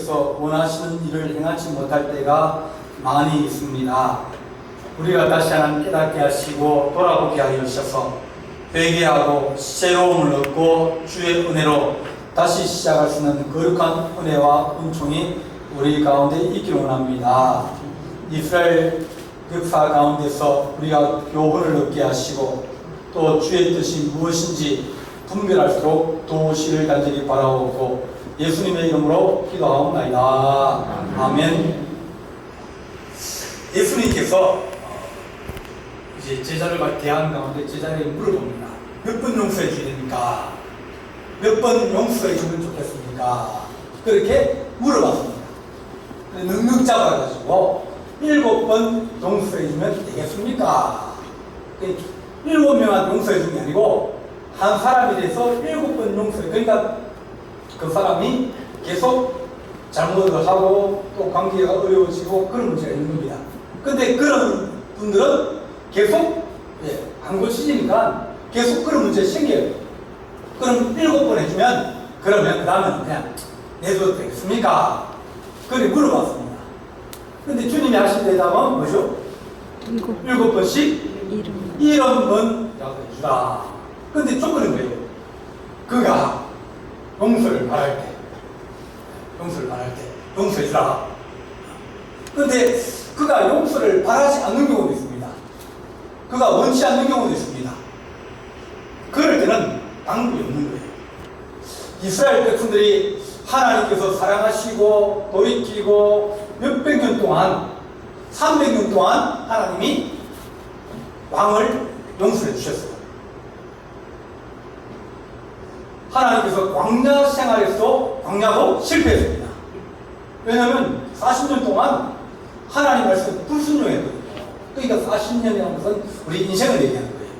주님께서 원하시는 일을 행하지 못할 때가 많이 있습니다. 우리가 다시 하나님 깨닫게 하시고 돌아보게 하여 주셔서 회개하고 새로움을 얻고 주의 은혜로 다시 시작할 수 있는 거룩한 은혜와 은총이 우리 가운데 있기를 원합니다. 이스라엘 역사 가운데서 우리가 교훈을 얻게 하시고 또 주의 뜻이 무엇인지 분별할수록 도우시를 간절히 바라오고 예수님의 이름으로 기도하옵나이다. 아멘. 예수님께서 이제 제자를 대한 가운데 제자에게 물어봅니다. 몇 번 용서해 주야 됩니까? 몇 번 용서해 주면 좋겠습니까? 그렇게 물어봤습니다. 능력 잡아가지고 7번 용서해 주면 되겠습니까? 7명한테 용서해 주는 게 아니고 한 사람에 대해서 7번 용서해. 그러니까 그 사람이 계속 잘못을 하고 또 관계가 어려워지고 그런 문제가 있는 겁니다. 근데 그런 분들은 계속 안 고치니까 계속 그런 문제가 생겨요. 그럼 7번 해주면 그러면 그 다음에는 그냥 내줘도 되겠습니까? 그렇게 물어봤습니다. 근데 주님이 하신 대답은 뭐죠? 7번씩 70번이라고 해주라. 근데 조건은 뭐예요? 그가 용서를 바랄 때 용서해주라. 근데 그가 용서를 바라지 않는 경우도 있습니다. 그가 원치 않는 경우도 있습니다. 그럴 때는 방법이 없는 거예요. 이스라엘 백성들이 하나님께서 사랑하시고 돌이키고 몇백 년 동안 300년 동안 하나님이 왕을 용서해 주셨어요. 하나님께서 광야 생활에서 광야도 실패했습니다. 왜냐하면 40년 동안 하나님 말씀 불순종했거든요. 그러니까 40년이라는 것은 우리 인생을 얘기하는 거예요.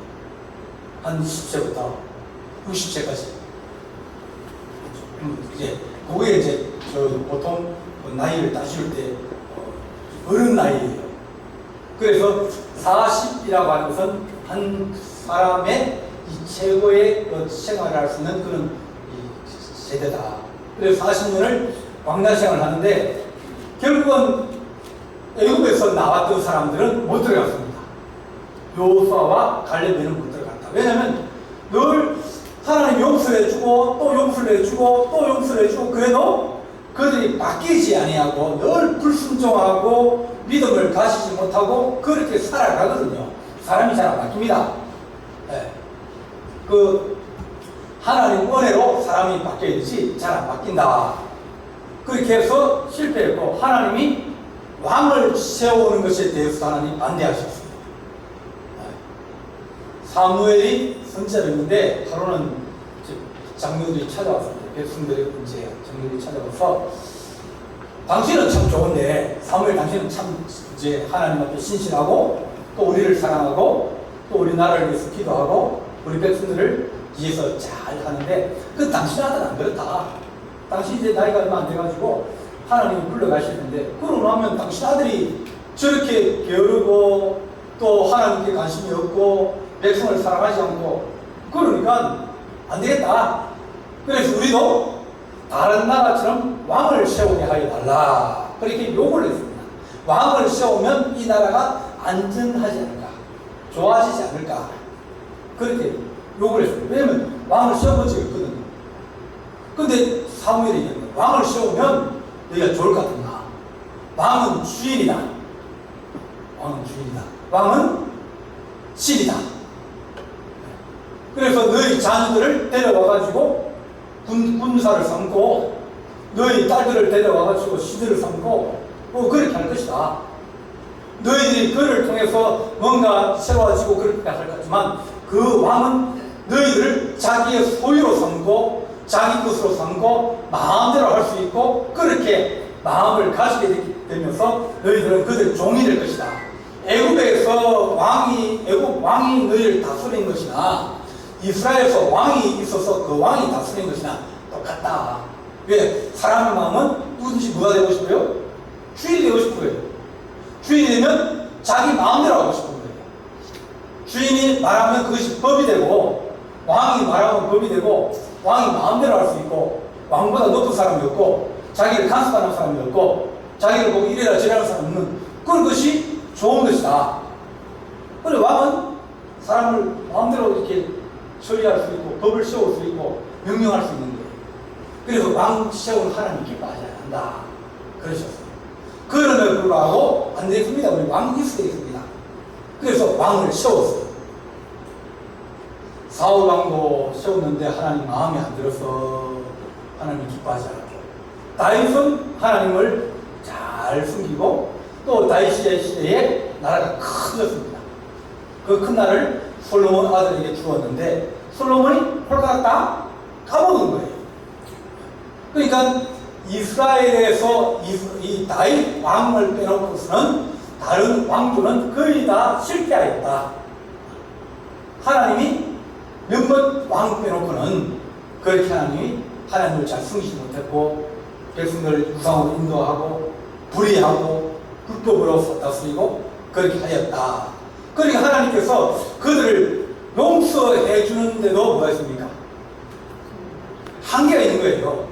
한 20세부터 60세까지. 이제 그게 이제 보통 나이를 따질 때 어른 나이예요. 그래서 40이라고 하는 것은 한 사람의 이 최고의 생활을 할 수 있는 그런 세대다. 그래서 40년을 광야 생활을 하는데 결국은 애굽에서 나왔던 사람들은 못 들어갔습니다. 여호수아와 갈렙에는 못 들어갔다. 왜냐하면 늘 하나님 용서를 해주고 또 용서를 해주고 또 용서를 해주고 그래도 그들이 바뀌지 아니하고 늘 불순종하고 믿음을 가지지 못하고 그렇게 살아가거든요. 사람이 잘 안 바뀝니다. 네. 하나님 은혜로 사람이 바뀌어야 되지 잘 안 바뀐다. 그렇게 해서 실패했고 하나님이 왕을 세우는 것에 대해서 하나님 반대하셨습니다. 사무엘이 선지자를 했는데 하루는 장로들이 찾아왔습니다. 백성들의 문제 장로들이 찾아와서 당신은 참 좋은데 사무엘 당신은 참 이제 하나님 앞에 신실하고 또 우리를 사랑하고 또 우리 나라를 위해서 기도하고 우리 백성들을 위해서 잘 하는데 그 당신 아들은 안 그렇다. 당신 이제 나이가 얼마 안 돼가지고 하나님이 불러가실 텐데 그러고 나면 당신 아들이 저렇게 게으르고 또 하나님께 관심이 없고 백성을 사랑하지 않고 그러니까 안 되겠다. 그래서 우리도 다른 나라처럼 왕을 세우게 하여 달라. 그렇게 요구를 했습니다. 왕을 세우면 이 나라가 안전하지 않을까, 좋아지지 않을까, 그렇게 요구를 했습니다. 왜냐면 왕을 세워본 적이 없거든요. 근데 사무엘이 얘기합니다. 왕을 세우면 너희가 좋을 것 같은가? 왕은 주인이다. 왕은 주인이다. 왕은 신이다. 그래서 너희 자녀들을 데려와가지고 군사를 삼고 너희 딸들을 데려와가지고 시들을 삼고 그렇게 할 것이다. 너희들이 그를 통해서 뭔가 새로워지고 그렇게 할 것이지만 그 왕은 너희들을 자기의 소유로 삼고 자기 것으로 삼고 마음대로 할 수 있고 그렇게 마음을 가지게 되면서 너희들은 그들 종이 될 것이다. 애굽 왕이 너희를 다스린 것이나 이스라엘에서 왕이 있어서 그 왕이 다스린 것이나 똑같다. 왜? 사람의 마음은 누구든지 뭐가 되고 싶어요? 주인이 되고 싶은 거예요. 주인이 되면 자기 마음대로 하고 싶은 거예요. 주인이 말하면 그것이 법이 되고 왕이 말하면 법이 되고 왕이 마음대로 할 수 있고 왕보다 높은 사람이 없고 자기를 간섭하는 사람이 없고 자기를 보고 이래라 저래라 사람은 없는 그런 것이 좋은 것이다. 그리고 왕은 사람을 마음대로 이렇게 처리할 수 있고 법을 세울 수 있고 명령할 수 있는 거예요. 그래서 왕 세운 하나님께 빠져야 한다. 그러셨어요. 그럼에도 불구하고 안 되겠습니다. 우리 왕이 있어야 되겠습니다. 그래서 왕을 세웠어요. 사울 왕도 세웠는데 하나님 마음에 안 들어서 하나님 기뻐하지 않았고, 다윗은 하나님을 잘 숨기고 또 다윗의 시대에 나라가 커졌습니다. 그 큰 나라를 솔로몬 아들에게 주었는데 솔로몬이 홀가닥 다 까먹은 거예요. 그러니까 이스라엘에서 이 다윗 왕을 빼놓고서는 다른 왕조는 거의 다 실패하였다. 하나님이 몇몇 왕 빼놓고는 그렇게 하나님을 잘 숨기지 못했고 백성들을 우상으로 인도하고 불의하고 불법으로 다스리고 그렇게 하였다. 그러니까 하나님께서 그들을 용서해 주는데도 뭐가 있습니까? 한계가 있는 거예요.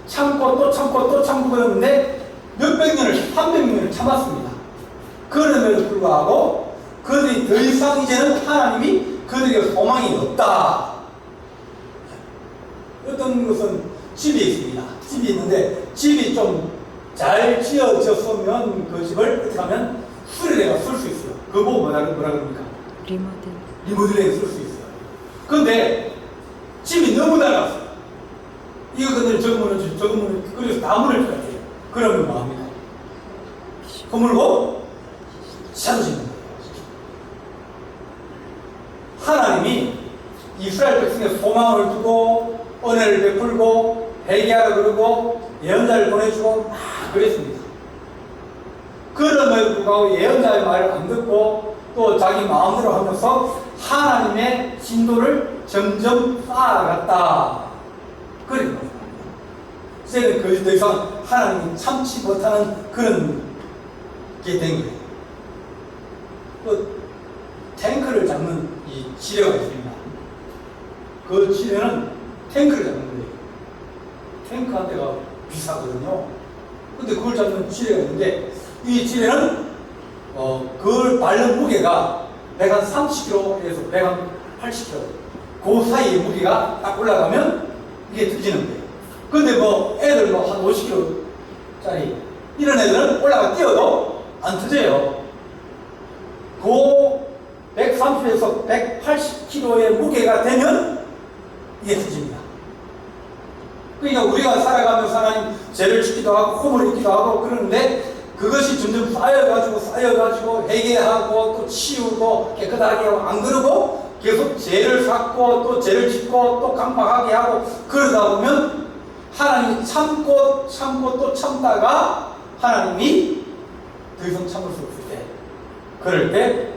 참고 또 참고 또 참고 그러는데 몇백 년을 300년을 참았습니다. 그럼에도 불구하고 그들이 더 이상 이제는 하나님이 그들에게 소망이 없다. 어떤 것은 집이 있습니다. 집이 있는데 집이 좀 잘 지어졌으면 그 집을 어떻게 하면 수리해가 쓸 수 있어요. 그거 보고 뭐라 그럽니까? 리모델링 쓸 수 있어요. 그런데 집이 너무 낡았어요. 이거 근데 저거는 그래서 다 무너질 것 같아요. 그러면 뭐합니까? 허물고 새로 짓는 거예요. 하나님이 이스라엘 백성의 소망을 두고 은혜를 베풀고 회개하라 그러고 예언자를 보내주고 막 그랬습니다. 그럼에도 불구하고 예언자의 말을 안 듣고 또 자기 마음대로 하면서 하나님의 진도를 점점 쌓아갔다. 그런 거예요. 이제는 그 더 이상 하나님이 참지 못하는 그런 게 된 거예요. 그 탱크를 잡는 이 지뢰가 있습니다. 그 지뢰는 탱크를 잡는 거예요. 탱크 한 대가 비싸거든요. 근데 그걸 잡는 지뢰가 있는데 이 지뢰는 그걸 밟는 무게가 130kg에서 180kg 그 사이의 무게가 딱 올라가면 이게 터지는 거예요. 근데 뭐 애들 뭐 한 50kg짜리 이런 애들은 올라가 뛰어도 안 터져요. 그 130에서 180kg의 무게가 되면 이게 터집니다. 그러니까 우리가 살아가면서 하나님 죄를 짓기도 하고 홈을 입기도 하고 그러는데 그것이 점점 쌓여가지고 회개하고 또 치우고 깨끗하게 하고 안 그러고 계속 죄를 쌓고 또 죄를 짓고 또 강박하게 하고 그러다 보면 하나님이 참고 또 참다가 하나님이 더 이상 참을 수 없을 때 그럴 때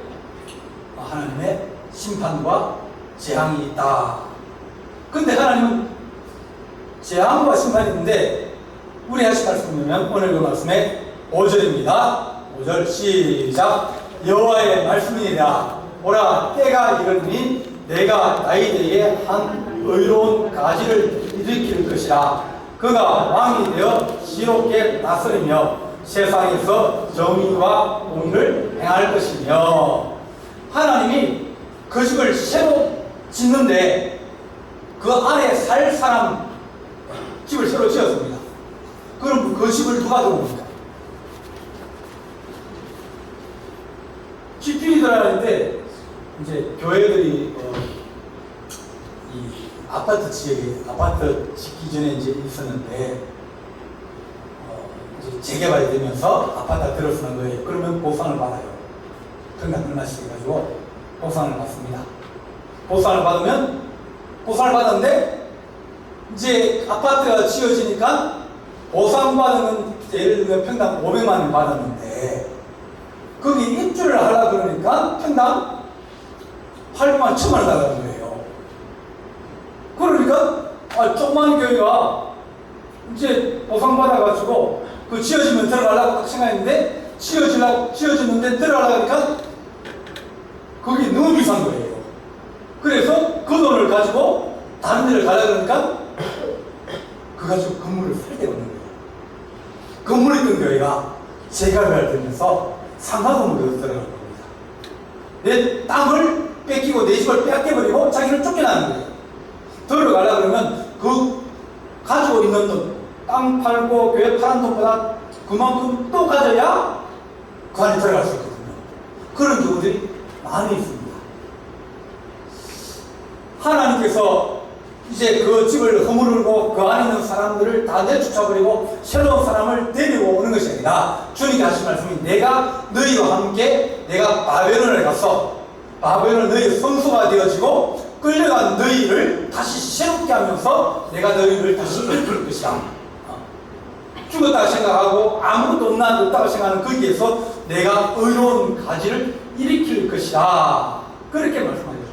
하나님의 심판과 재앙이 있다. 근데 하나님은 재앙과 심판이 있는데 우리 하신 말씀이면 오늘 그 말씀의 5절입니다. 5절 시작. 여호와의 말씀이니라. 오라 때가 이르니 내가 다윗에게 한 의로운 가지를 일으킬 것이라. 그가 왕이 되어 지롭게 다스리며 세상에서 정의와 공의를 행할 것이며. 하나님이 그 집을 새로 짓는데 그 안에 살 사람 집을 새로 지었습니다. 그럼 그 집을 누가 들어옵니까? 집주인이 들어가는데 이제 교회들이 이 아파트 지역에 아파트 짓기 전에 이제 있었는데 이제 재개발이 되면서 아파트가 들어서는 거예요. 그러면 보상을 받아요. 평당 얼마씩 해가지고 보상을 받습니다. 보상을 받았는데 이제 아파트가 지어지니까 보상받으면 예를 들면 평당 500만 원 받았는데 거기 입주를 하려고 그러니까 평당 800만 1000만 원 달라는 거예요. 그러니까 조그만 교회가 이제 보상받아가지고 그 지어지면 들어가려고 딱 생각했는데 지어졌는데 들어가려고 하니까 그게 너무 비싼 거예요. 그래서 그 돈을 가지고 다른 데를 가려고 그러니까 그 가지고 건물을 살 데가 없는 거예요. 건물에 있던 교회가 재개발 되면서 상가 건물로 들어간 겁니다. 내 땅을 뺏기고 내 집을 뺏겨버리고 자기를 쫓겨나는 거예요. 들어가려고 그러면 그 가지고 있는 돈, 땅 팔고 교회 파는 돈보다 그만큼 또 가져야 그 안에 들어갈 수 있거든요. 그런 경우들이 많이 있습니다. 하나님께서 이제 그 집을 허물고 그 안에 있는 사람들을 다 내쫓아버리고 새로운 사람을 데리고 오는 것이 아니라 주님께 하신 말씀이 내가 너희와 함께 내가 바벨론에 가서 바벨론 너희의 성소가 되어지고 끌려간 너희를 다시 새롭게 하면서 내가 너희를 다시 일으킬 것이다. 죽었다고 생각하고 아무것도 없다고 생각하는 거기에서 내가 의로운 가지를 일으킬 것이다. 그렇게 말씀하셨습니다.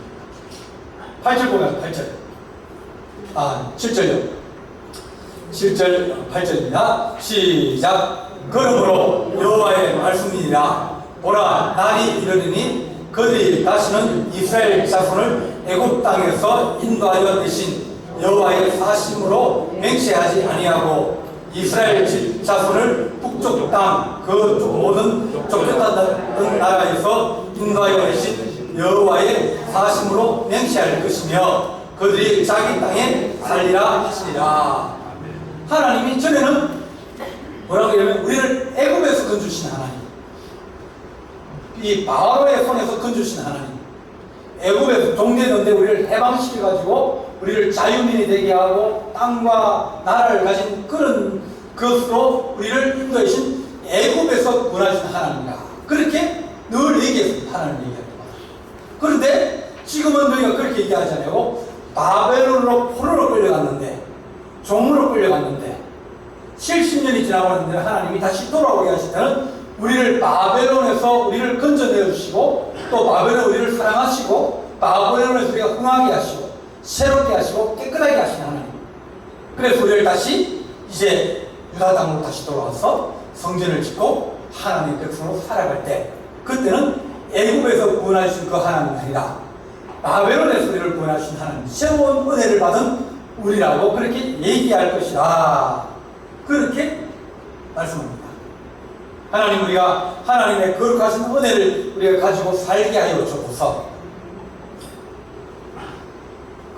8절 보면 8절. 7절요. 7절, 8절입니다. 시작. 그러므로 여호와의 말씀이니라. 보라, 날이 이르리니 그들이 다시는 이스라엘 자손을 애굽 땅에서 인도하여 내신 여호와의 사심으로 맹세하지 아니하고 이스라엘 자손을 북쪽 땅 그 모든 쫓겼다는 나라에서 인도하여 내신 여호와의 사심으로 맹세할 것이며 그들이 자기 땅에 살리라 하시리라. 하나님이 전에는 뭐라고 하냐면 우리를 애굽에서 건주신 하나님, 이 바로의 손에서 건주신 하나님, 애굽에서 종되는데 우리를 해방시켜가지고 우리를 자유민이 되게 하고 땅과 나라를 가진 그런 것으로 우리를 인도하신 애굽에서 구원하신 하나님이다. 그렇게 늘 얘기했습니다. 하나님 얘기합니다. 그런데 지금은 너희가 그렇게 얘기하지 않고 바벨론으로 포로로 끌려갔는데, 종으로 끌려갔는데 70년이 지나고 났는데 하나님이 다시 돌아오게 하실 때는 우리를 바벨론에서 우리를 건져내 주시고 또 바벨론 우리를 사랑하시고 바벨론에서 우리가 흥하게 하시고 새롭게 하시고 깨끗하게 하시는 하나님. 그래서 우리를 다시 이제 유다 땅으로 다시 돌아와서 성전을 짓고 하나님의 백성으로 살아갈 때 그때는 애굽에서 구원하신 그 하나님이 아니라 바벨론에서 우리를 구원하신 하나님, 새로운 은혜를 받은 우리라고 그렇게 얘기할 것이다. 그렇게 말씀합니다. 하나님, 우리가 하나님의 거룩하신 은혜를 우리가 가지고 살게 하여 주옵소서.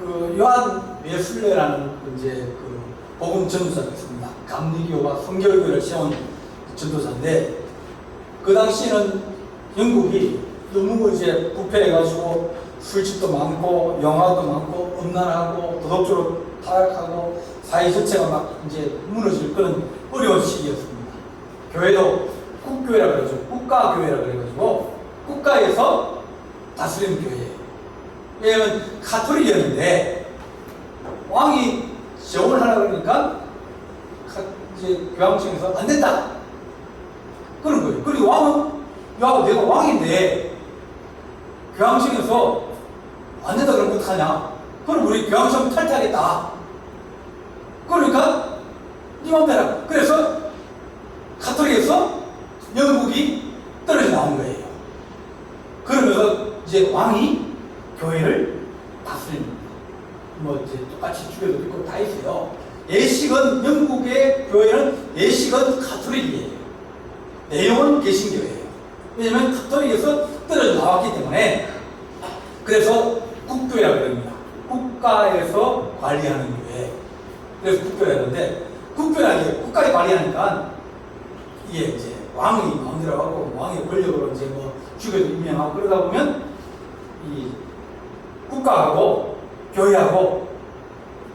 그 요한 웨슬레라는 이제 그 복음 전도자가 있습니다. 감리교와 성결교를 세운 전도자인데 그 당시에는 영국이 너무 이제 부패해가지고 술집도 많고 영화도 많고 음란하고 도덕적으로 타락하고 사회 전체가 막 이제 무너질 그런 어려운 시기였습니다. 교회도 국교회라 그러죠. 국가교회라 그래가지고 국가에서 다스리는 교회예요. 왜냐하면 가톨릭이었는데 왕이 제원을 하려고 그러니까 이제 교황청에서 안 된다 그런 거예요. 그리고 왕은 야, 내가 왕인데 교황청에서 안 된다 그러면 어떡하냐? 그럼 우리 교황청 탈퇴하겠다. 그러니까 네 맘대로. 그래서 가톨릭에서 영국이 떨어져 나온 거예요. 그러면서 이제 왕이 교회를 다스립니다. 뭐 이제 똑같이 죽여도 있고 다 있어요. 예식은 영국의 교회는 예식은 가톨릭이에요. 내용은 개신교예요. 왜냐면 가톨릭에서 떨어져 나왔기 때문에. 그래서 국교회라고 합니다. 국가에서 관리하는 교회. 그래서 국교회라는데 국교라는 게 국가에 관리하니까 이게 이제 왕이 마음대로 하고 왕의 권력으로 이제 뭐 죽여도 임명하고 그러다 보면 이 국가하고 교회하고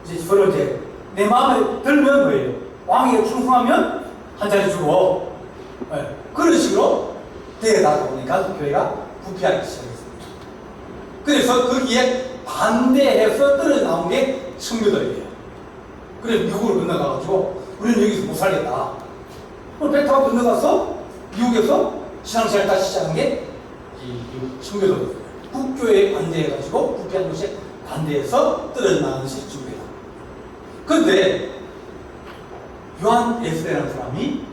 이제 서로 이제 내 마음에 들면 뭐예요? 왕에게 충성하면 한 자리 주고 네. 그런 식으로 되다 보니까 교회가 부패하기 시작했습니다. 그래서 거기에 반대해서 떨어져 나온 게 청교도예요. 그래서 미국으로 건너가가지고 우리는 여기서 못 살겠다. 배 타고 건너가서 미국에서 신앙생활 다시 시작한 게 이 청교도예요. 국교에 반대해가지고 부패한 것에 반대해서 떨어져 나가는 것이 청교다. 그런데 요한 웨슬레라는 사람이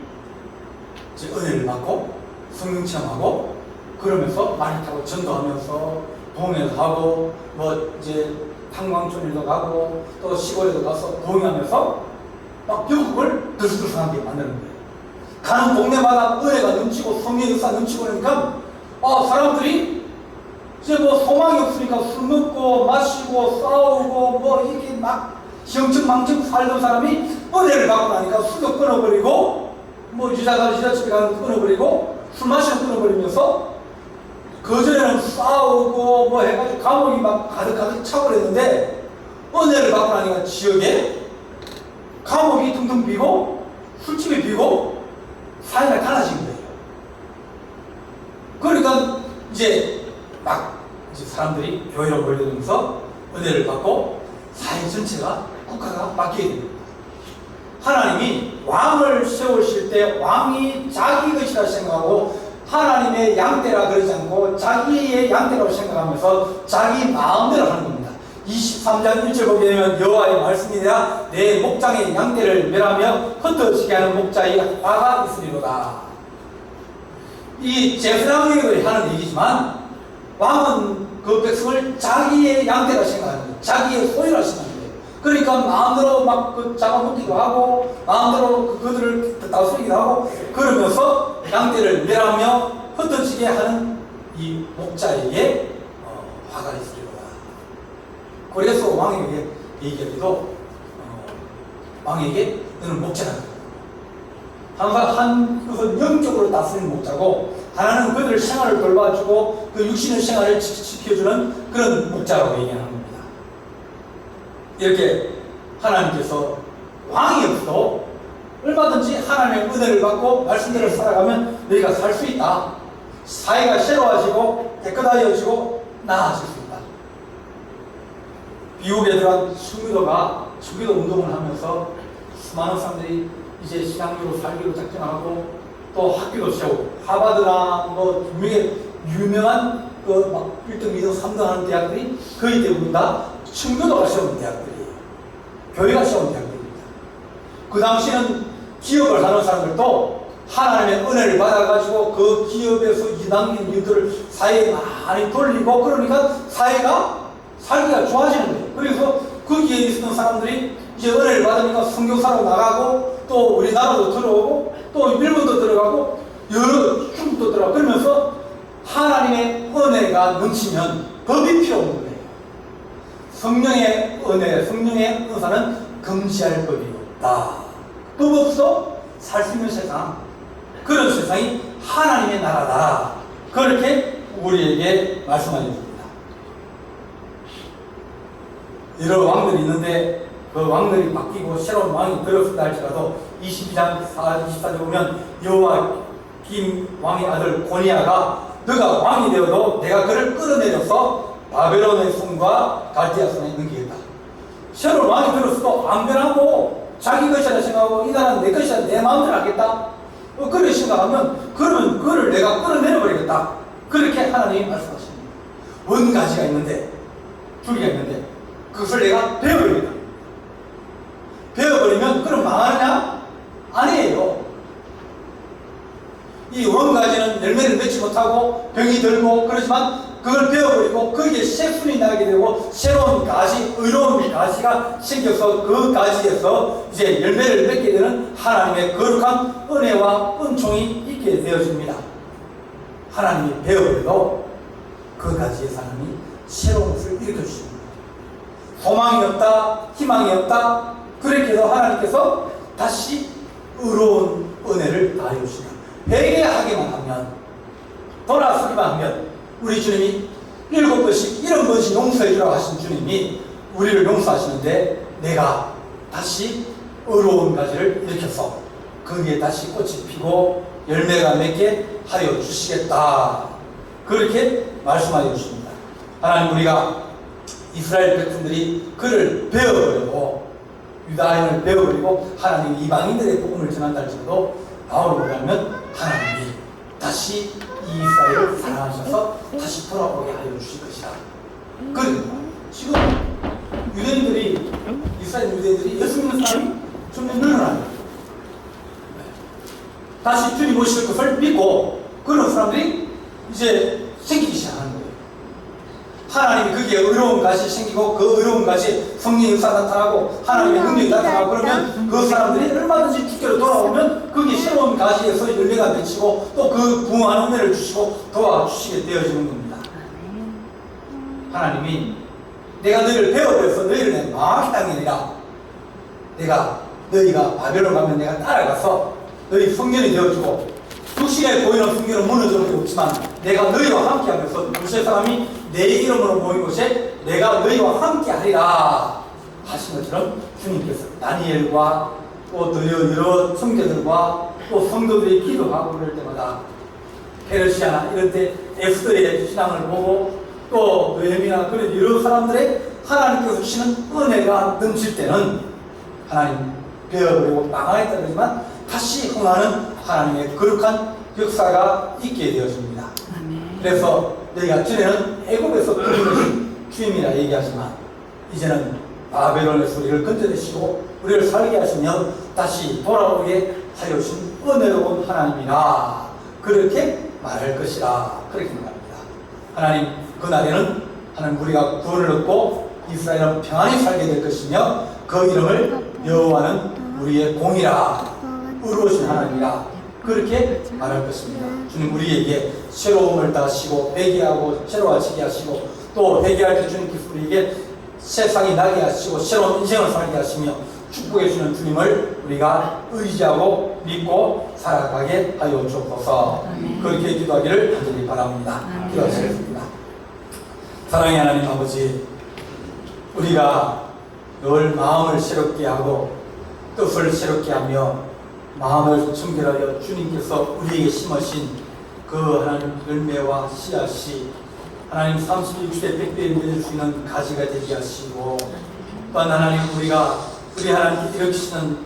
이제 은혜를 받고 성령 체험하고 그러면서 말을 타고 전도하면서 동행도 하고 뭐 이제 탄광촌에도 가고 또 시골에도 가서 동행하면서 막 영국을 들썩들썩하게 만드는 거예요. 가는 동네마다 은혜가 넘치고 성령의 역사가 넘치고 그러니까 사람들이 이제 뭐 소망이 없으니까 술 먹고 마시고 싸우고 뭐 이렇게 막 형청망청 살던 사람이 은혜를 받고 나니까 술도 끊어버리고 뭐 유자집에 가는 거 끊어버리고 술 마시는 거 끊어버리면서 그전에는 싸우고 뭐 해가지고 감옥이 막 가득 차고 그랬는데 은혜를 받고 나니까 지역에 감옥이 둥둥 비고 술집이 비고 사회가 달라진 거예요. 그러니까 이제 사람들이 교회로 몰려들면서 은혜를 받고 사회 전체가 국가가 바뀌게 됩니다. 하나님이 왕을 세우실 때 왕이 자기 것이라 생각하고 하나님의 양떼라 그러지 않고 자기의 양떼라고 생각하면서 자기 마음대로 하는 겁니다. 23장 1절 보게 되면 여호와의 말씀이라 내 목장의 양떼를 멸하며 흩어지게 하는 목자의 화가 있으리로다. 이 제사장이 하는 얘기지만 왕은 그 백성을 자기의 양떼라 생각하는 거예요. 자기의 소유라 생각하는 거예요. 그러니까 마음대로 막 잡아먹기도 하고 마음대로 그들을 다스리기도 하고 그러면서 양떼를 멸하며 흩어지게 하는 이 목자에게 화가 있으리로다. 그래서 왕에게 얘기하기도 왕에게 너는 목자라. 항상 그것은 영적으로 다스리는 목자고 하나는 그들의 생활을 돌봐주고 그 육신의 생활을 지켜주는 그런 목자라고 얘기하는 겁니다. 이렇게 하나님께서 왕이 없어도 얼마든지 하나님의 은혜를 받고 말씀대로 살아가면 너희가 살 수 있다. 사회가 새로워지고 깨끗해지고 나아질 수 있다. 미국에 들어간 청교도 운동을 하면서 수많은 사람들이 이제 신앙적으로 살기로 작정하고 또 학교도 세우고 하버드나 뭐 유명한 그 막 1등, 2등, 3등 하는 대학들이 거의 대부분 다 청교도가 세운 대학들이에요. 교회가 세운 대학들입니다. 그 당시에는 기업을 하는 사람들도 하나님의 은혜를 받아가지고 그 기업에서 남긴 일들을 사회에 많이 돌리고 그러니까 사회가 살기가 좋아지는 거예요. 그래서 거기에 있었던 사람들이 이제 은혜를 받으니까 선교사로 나가고 또 우리나라도 들어오고 또 일본도 들어가고 여러 중국도 들어가고 그러면서 하나님의 은혜가 넘치면 법이 필요 없는 거예요. 성령의 은혜, 성령의 은사는 금지할 법이 없다. 법 없어 살 수 있는 세상, 그런 세상이 하나님의 나라다. 그렇게 우리에게 말씀하셨습니다. 여러 왕들이 있는데 그 왕들이 바뀌고 새로운 왕이 들었다 할지라도 22장 24절 보면 여호와김 왕의 아들 고니야가 너가 왕이 되어도 내가 그를 끌어내려서 바벨론의 손과 갈대아 손에 넘기겠다. 새로운 왕이 들었어도 안 변하고 자기 것이라 생각하고 이 나라는 내 것이라 내 마음대로 하겠다. 그렇게 생각하면 그러면 그를 내가 끌어내려버리겠다. 그렇게 하나님이 말씀하십니다. 원가지가 있는데 줄기가 있는데 그것을 내가 베어버리겠다. 베어버리면 그럼 망하느냐? 아니에요. 이 원가지는 열매를 맺지 못하고 병이 들고 그렇지만 그걸 베어버리고 거기에 새순이 나게 되고 새로운 가지, 의로운 가지가 생겨서 그 가지에서 이제 열매를 맺게 되는 하나님의 거룩한 은혜와 은총이 있게 되어집니다. 하나님이 베어버려도 그 가지에서 하나님이 새로운 것을 일으켜주십니다. 소망이 없다, 희망이 없다, 그렇게 해서 하나님께서 다시 의로운 은혜를 다해 주십니다. 회개하기만 하면, 돌아서기만 하면 우리 주님이 7번씩 70번씩 용서해 주라고 하신 주님이 우리를 용서하시는데 내가 다시 의로운 가지를 일으켜서 거기에 다시 꽃이 피고 열매가 맺게 하여 주시겠다. 그렇게 말씀하여 주십니다. 하나님, 우리가 이스라엘 백성들이 그를 베어버리고 유다인을 베어버리고 하나님 이방인들의 복음을 전한다 할지라도 바울을 보면 하나님이 다시 이 이스라엘을 사랑하셔서 다시 돌아오게 하여 주실 것이다. 그러니까 지금 유대인들이, 이스라엘 유대인들이 예수 믿는 사람이 점점 늘어나요. 다시 주님 오실 것을 믿고 그런 사람들이 이제 생기기 시작하는 거예요. 하나님이 거기에 의로운 것이 생기고 그 의로운 것이 성령의 역사가 나타나고 하나님의 능력이 나타나고 그러면 그 사람들이 얼마든지 주께로 돌아오면 거기에 새로운 가시에서 열매가 맺히고 또 그 부흥한 은혜를 주시고 도와주시게 되어지는 겁니다. 하나님이 내가 너희를 배워버려서 너희를 내 망하게 당기니라. 내가 너희가 바벨론 가면 내가 따라가서 너희 성전이 되어주고 육신에 보이는 성전은 무너져도 없지만 내가 너희와 함께하면서 두세 사람이 내 이름으로 모인 곳에 내가 너희와 함께하리라 하신 것처럼 주님께서 다니엘과 또 여러 성도들과 또 성도들이 기도하고 그럴 때마다 페르시아나 이런 때 에스더의 신앙을 보고 또 느헤미야 그런 여러 사람들의 하나님께서 주시는 은혜가 넘칠 때는 하나님 베어버리고 망하겠다 그러지만 다시 흥하는 하나님의 거룩한 역사가 있게 되어집니다. 그래서 너희가 전에는 애굽에서 부르신 주님이라 얘기하지만 이제는 바벨론에서 우리를 건져내시고 우리를 살게 하시며 다시 돌아오게 하여 주신 은혜로운 하나님이라 그렇게 말할 것이라 그렇게 말합니다. 하나님 그날에는 하나님 우리가 구원을 얻고 이스라엘은 평안히 살게 될 것이며 그 이름을 여호와는 우리의 공이라 의로우신 하나님이라 그렇게 말할 것입니다. 주님 우리에게 새로움을 다하시고 회개하고 새로워지게 하시고 또 회개할 때 주님께서 우리에게 세상이 나게 하시고 새로운 인생을 살게 하시며 축복해 주시는 주님을 우리가 의지하고 믿고 살아가게 하여 주옵소서. 그렇게 기도하기를 간절히 바랍니다. 기도하시겠습니다. 사랑의 하나님 아버지, 우리가 늘 마음을 새롭게 하고 뜻을 새롭게 하며 마음을 청결하여 주님께서 우리에게 심으신 그 하나님 열매와 씨앗이 하나님 30, 60대 100대에 맺을 수 있는 가지가 되게 하시고 또한 하나님 우리가 우리 하나님께 일으키시는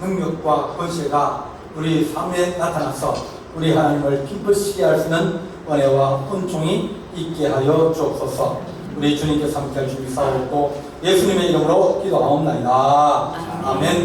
능력과 권세가 우리 삶에 나타나서 우리 하나님을 기쁘시게 할 수 있는 은혜와 은총이 있게 하여 주옵소서. 우리 주님께서 함께 할 준비 싸웠고 예수님의 이름으로 기도하옵나이다. 아멘.